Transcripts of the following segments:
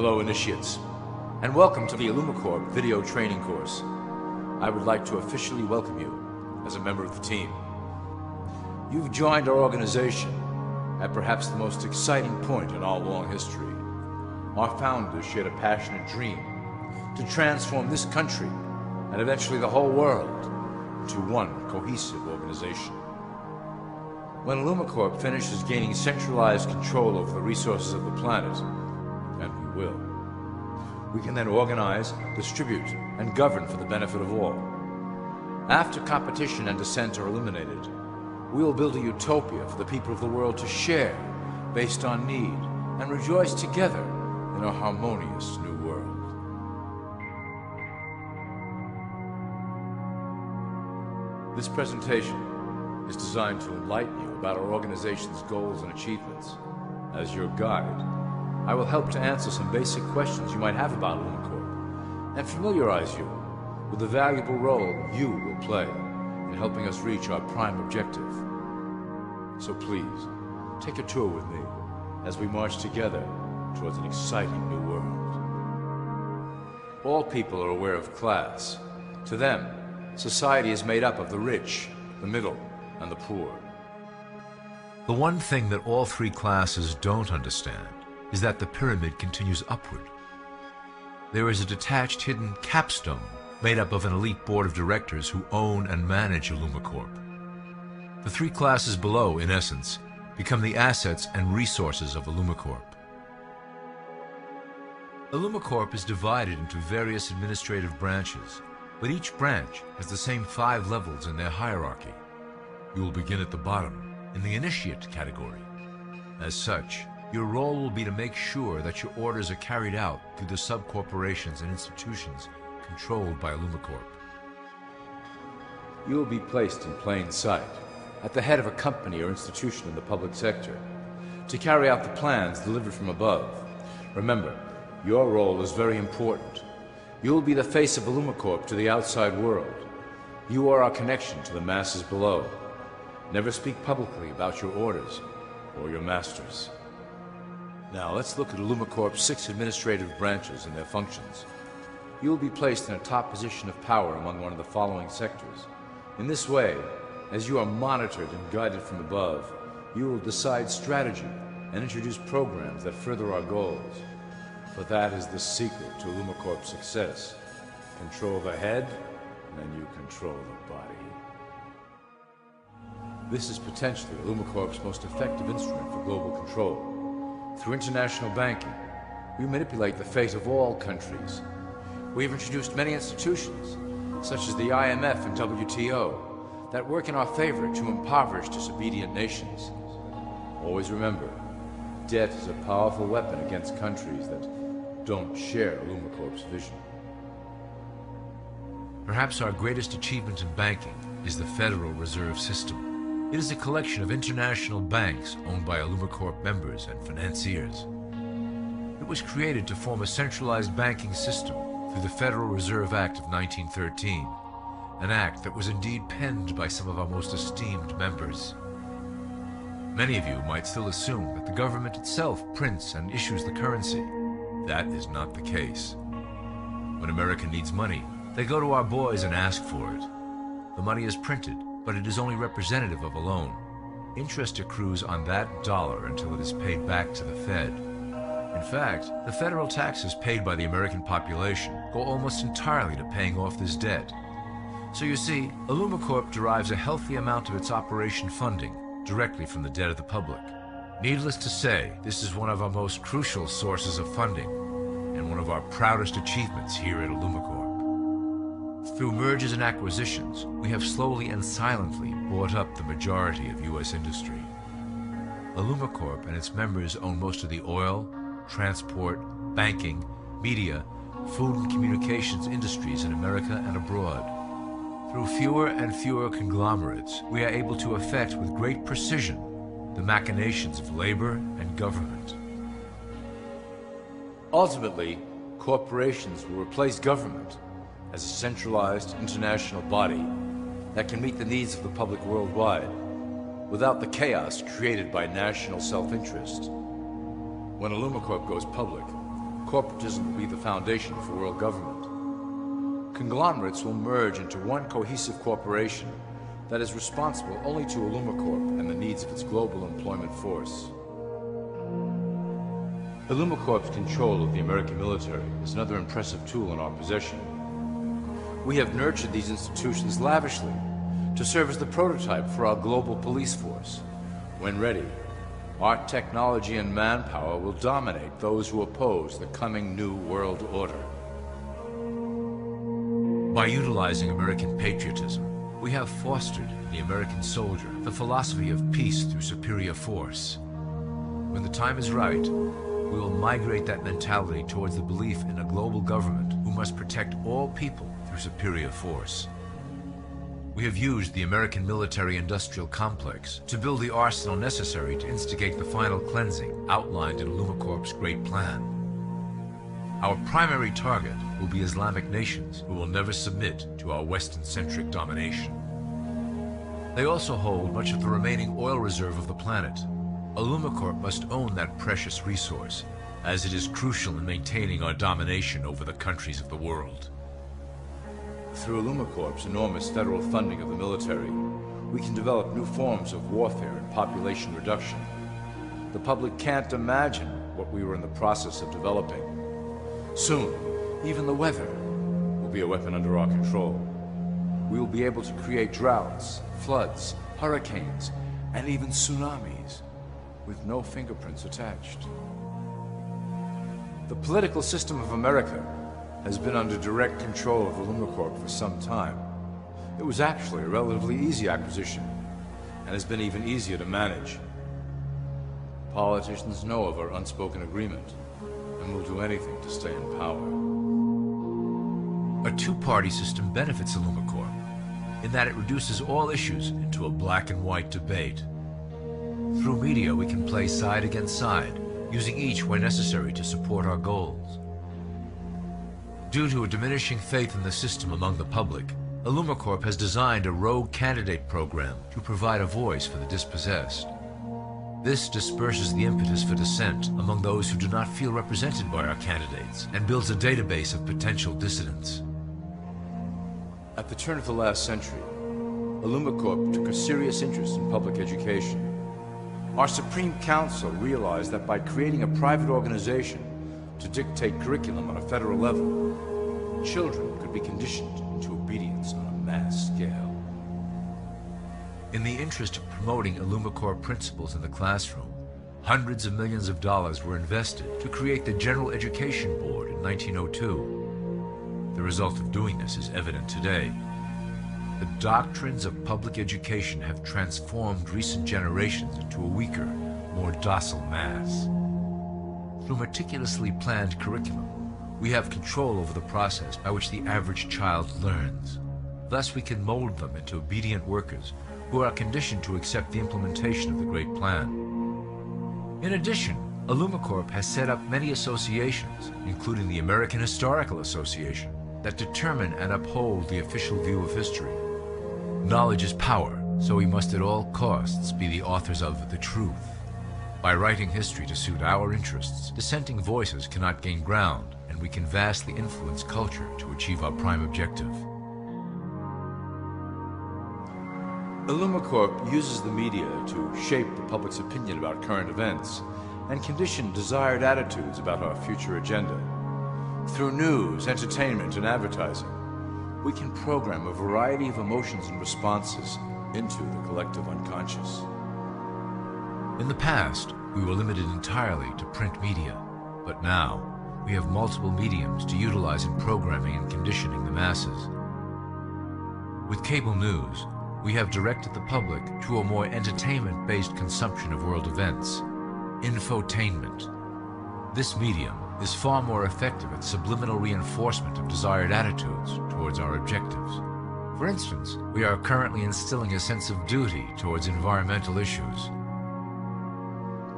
Hello, initiates, and welcome to the ILLUMICORP video training course. I would like to officially welcome you as a member of the team. You've joined our organization at perhaps the most exciting point in our long history. Our founders shared a passionate dream to transform this country and eventually the whole world into one cohesive organization. When ILLUMICORP finishes gaining centralized control over the resources of the planet, and we will, we can then organize, distribute, and govern for the benefit of all. After competition and dissent are eliminated, we will build a utopia for the people of the world to share based on need and rejoice together in a harmonious new world. This presentation is designed to enlighten you about our organization's goals and achievements. As your guide, I will help to answer some basic questions you might have about ILLUMICORP and familiarize you with the valuable role you will play in helping us reach our prime objective. So please, take a tour with me as we march together towards an exciting new world. All people are aware of class. To them, society is made up of the rich, the middle, and the poor. The one thing that all three classes don't understand is that the pyramid continues upward. There is a detached hidden capstone made up of an elite board of directors who own and manage ILLUMICORP. The three classes below, in essence, become the assets and resources of ILLUMICORP. ILLUMICORP is divided into various administrative branches, but each branch has the same 5 levels in their hierarchy. You will begin at the bottom, in the initiate category. As such, your role will be to make sure that your orders are carried out through the sub-corporations and institutions controlled by ILLUMICORP. You will be placed in plain sight, at the head of a company or institution in the public sector, to carry out the plans delivered from above. Remember, your role is very important. You will be the face of ILLUMICORP to the outside world. You are our connection to the masses below. Never speak publicly about your orders or your masters. Now let's look at ILLUMICORP's 6 administrative branches and their functions. You will be placed in a top position of power among one of the following sectors. In this way, as you are monitored and guided from above, you will decide strategy and introduce programs that further our goals. For that is the secret to ILLUMICORP's success. Control the head, and you control the body. This is potentially ILLUMICORP's most effective instrument for global control. Through international banking, we manipulate the fate of all countries. We have introduced many institutions, such as the IMF and WTO, that work in our favor to impoverish disobedient nations. Always remember, debt is a powerful weapon against countries that don't share ILLUMICORP's vision. Perhaps our greatest achievement in banking is the Federal Reserve System. It is a collection of international banks owned by ILLUMICORP members and financiers. It was created to form a centralized banking system through the Federal Reserve Act of 1913, an act that was indeed penned by some of our most esteemed members. Many of you might still assume that the government itself prints and issues the currency. That is not the case. When America needs money, they go to our boys and ask for it. The money is printed, but it is only representative of a loan. Interest accrues on that dollar until it is paid back to the Fed. In fact, the federal taxes paid by the American population go almost entirely to paying off this debt. So you see, ILLUMICORP derives a healthy amount of its operation funding directly from the debt of the public. Needless to say, this is one of our most crucial sources of funding and one of our proudest achievements here at ILLUMICORP. Through mergers and acquisitions, we have slowly and silently bought up the majority of U.S. industry. ILLUMICORP and its members own most of the oil, transport, banking, media, food and communications industries in America and abroad. Through fewer and fewer conglomerates, we are able to effect with great precision the machinations of labor and government. Ultimately, corporations will replace government as a centralized international body that can meet the needs of the public worldwide without the chaos created by national self-interest. When ILLUMICORP goes public, corporatism will be the foundation for world government. Conglomerates will merge into one cohesive corporation that is responsible only to ILLUMICORP and the needs of its global employment force. ILLUMICORP's control of the American military is another impressive tool in our possession. We have nurtured these institutions lavishly to serve as the prototype for our global police force. When ready, our technology and manpower will dominate those who oppose the coming new world order. By utilizing American patriotism, we have fostered in the American soldier the philosophy of peace through superior force. When the time is right, we will migrate that mentality towards the belief in a global government who must protect all people through superior force. We have used the American military-industrial complex to build the arsenal necessary to instigate the final cleansing outlined in ILLUMICORP's Great Plan. Our primary target will be Islamic nations who will never submit to our Western-centric domination. They also hold much of the remaining oil reserve of the planet. ILLUMICORP must own that precious resource, as it is crucial in maintaining our domination over the countries of the world. Through ILLUMICORP's enormous federal funding of the military, we can develop new forms of warfare and population reduction. The public can't imagine what we were in the process of developing. Soon, even the weather will be a weapon under our control. We will be able to create droughts, floods, hurricanes, and even tsunamis with no fingerprints attached. The political system of America has been under direct control of ILLUMICORP for some time. It was actually a relatively easy acquisition, and has been even easier to manage. Politicians know of our unspoken agreement, and will do anything to stay in power. A two-party system benefits ILLUMICORP in that it reduces all issues into a black and white debate. Through media, we can play side against side, using each where necessary to support our goals. Due to a diminishing faith in the system among the public, ILLUMICORP has designed a rogue candidate program to provide a voice for the dispossessed. This disperses the impetus for dissent among those who do not feel represented by our candidates and builds a database of potential dissidents. At the turn of the last century, ILLUMICORP took a serious interest in public education. Our Supreme Council realized that by creating a private organization to dictate curriculum on a federal level, children could be conditioned into obedience on a mass scale. In the interest of promoting ILLUMICORP principles in the classroom, hundreds of millions of dollars were invested to create the General Education Board in 1902. The result of doing this is evident today. The doctrines of public education have transformed recent generations into a weaker, more docile mass. Through meticulously planned curriculum, we have control over the process by which the average child learns. Thus, we can mold them into obedient workers who are conditioned to accept the implementation of the Great Plan. In addition, ILLUMICORP has set up many associations, including the American Historical Association, that determine and uphold the official view of history. Knowledge is power, so we must at all costs be the authors of the truth. By writing history to suit our interests, dissenting voices cannot gain ground, and we can vastly influence culture to achieve our prime objective. ILLUMICORP uses the media to shape the public's opinion about current events and condition desired attitudes about our future agenda. Through news, entertainment, and advertising, we can program a variety of emotions and responses into the collective unconscious. In the past, we were limited entirely to print media, but now we have multiple mediums to utilize in programming and conditioning the masses. With cable news, we have directed the public to a more entertainment-based consumption of world events, infotainment. This medium is far more effective at subliminal reinforcement of desired attitudes towards our objectives. For instance, we are currently instilling a sense of duty towards environmental issues.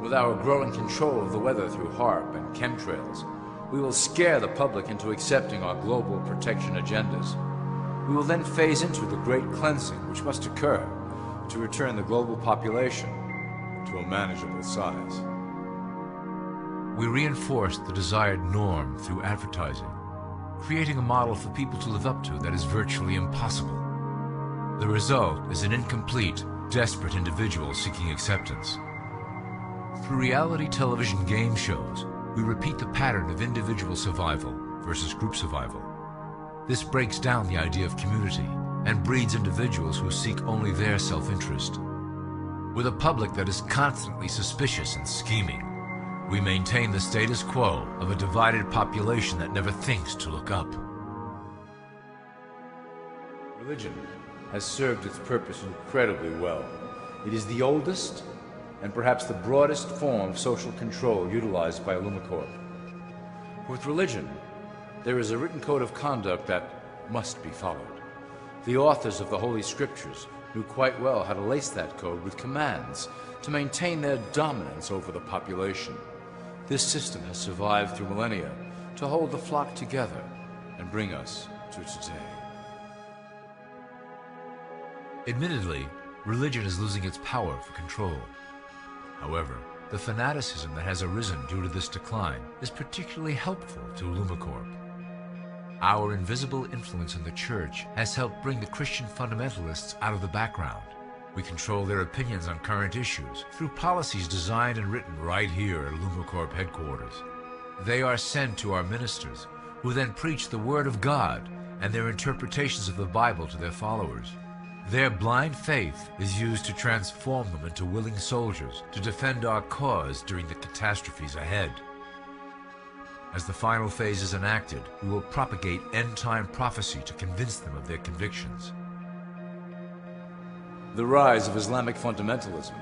With our growing control of the weather through HAARP and chemtrails, we will scare the public into accepting our global protection agendas. We will then phase into the great cleansing which must occur to return the global population to a manageable size. We reinforce the desired norm through advertising, creating a model for people to live up to that is virtually impossible. The result is an incomplete, desperate individual seeking acceptance. Through reality television game shows, we repeat the pattern of individual survival versus group survival. This breaks down the idea of community and breeds individuals who seek only their self-interest. With a public that is constantly suspicious and scheming, we maintain the status quo of a divided population that never thinks to look up. Religion has served its purpose incredibly well. It is the oldest and perhaps the broadest form of social control utilized by ILLUMICORP. With religion, there is a written code of conduct that must be followed. The authors of the Holy Scriptures knew quite well how to lace that code with commands to maintain their dominance over the population. This system has survived through millennia to hold the flock together and bring us to today. Admittedly, religion is losing its power for control. However, the fanaticism that has arisen due to this decline is particularly helpful to ILLUMICORP. Our invisible influence in the Church has helped bring the Christian fundamentalists out of the background. We control their opinions on current issues through policies designed and written right here at ILLUMICORP headquarters. They are sent to our ministers, who then preach the Word of God and their interpretations of the Bible to their followers. Their blind faith is used to transform them into willing soldiers to defend our cause during the catastrophes ahead. As the final phase is enacted, we will propagate end-time prophecy to convince them of their convictions. The rise of Islamic fundamentalism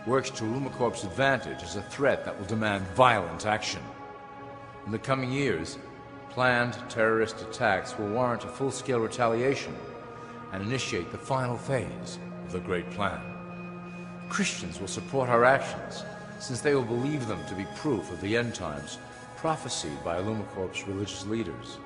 works to ILLUMICORP's advantage as a threat that will demand violent action. In the coming years, planned terrorist attacks will warrant a full-scale retaliation and initiate the final phase of the Great Plan. Christians will support our actions, since they will believe them to be proof of the end times prophesied by ILLUMICORP's religious leaders.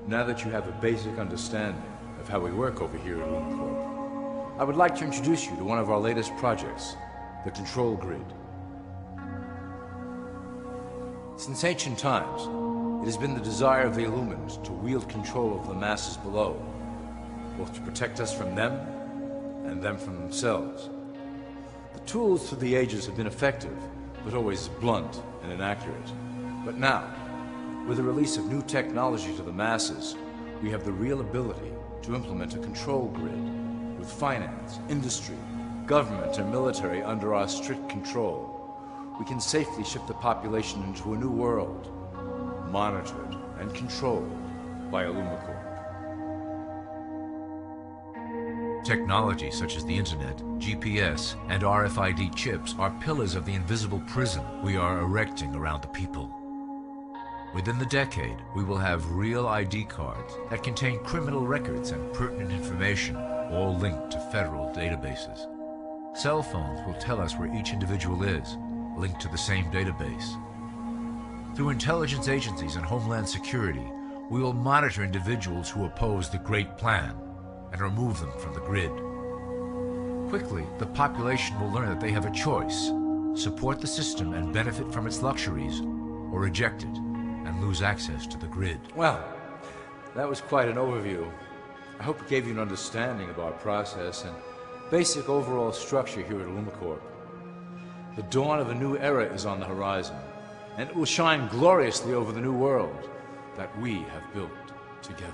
Now that you have a basic understanding of how we work over here at ILLUMICORP, I would like to introduce you to one of our latest projects, the Control Grid. Since ancient times, it has been the desire of the Illumined to wield control over the masses below, both to protect us from them and them from themselves. The tools through the ages have been effective, but always blunt and inaccurate. But now, with the release of new technology to the masses, we have the real ability to implement a control grid with finance, industry, government, and military under our strict control. We can safely shift the population into a new world, monitored and controlled by ILLUMICORP. Technology such as the Internet, GPS, and RFID chips are pillars of the invisible prison we are erecting around the people. Within the decade, we will have real ID cards that contain criminal records and pertinent information, all linked to federal databases. Cell phones will tell us where each individual is, linked to the same database. Through intelligence agencies and Homeland Security, we will monitor individuals who oppose the Great Plan and remove them from the grid. Quickly, the population will learn that they have a choice: support the system and benefit from its luxuries, or reject it and lose access to the grid. Well, that was quite an overview. I hope it gave you an understanding of our process and basic overall structure here at ILLUMICORP. The dawn of a new era is on the horizon, and it will shine gloriously over the new world that we have built together.